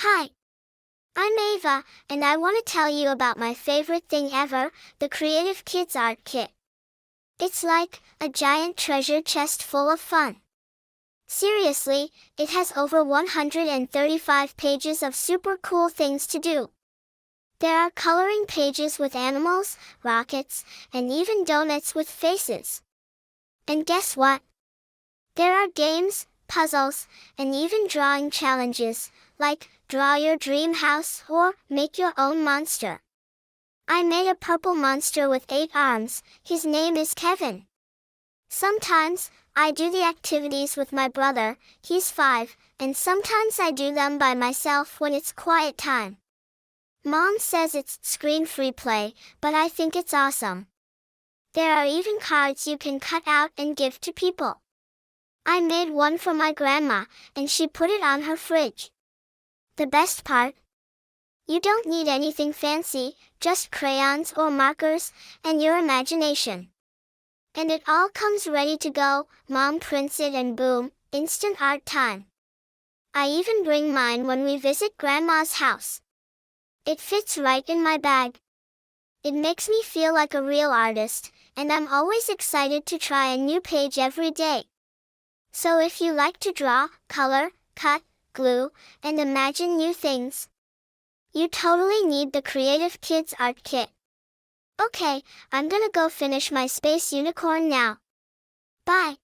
Hi, I'm Ava, and I want to tell you about my favorite thing ever, the Creative Kids Art Kit. It's like a giant treasure chest full of fun. Seriously, it has over 135 pages of super cool things to do. There are coloring pages with animals, rockets, and even donuts with faces. And guess what? There are games, puzzles, and even drawing challenges, like draw your dream house or make your own monster. I made a purple monster with 8 arms. His name is Kevin. Sometimes, I do the activities with my brother, he's 5, and sometimes I do them by myself when it's quiet time. Mom says it's screen-free play, but I think it's awesome. There are even cards you can cut out and give to people. I made one for my grandma, and she put it on her fridge. The best part? You don't need anything fancy, just crayons or markers, and your imagination. And it all comes ready to go. Mom prints it and boom, instant art time. I even bring mine when we visit Grandma's house. It fits right in my bag. It makes me feel like a real artist, and I'm always excited to try a new page every day. So if you like to draw, color, cut, glue, and imagine new things, you totally need the Creative Kids Art Kit. Okay, I'm gonna go finish my space unicorn now. Bye!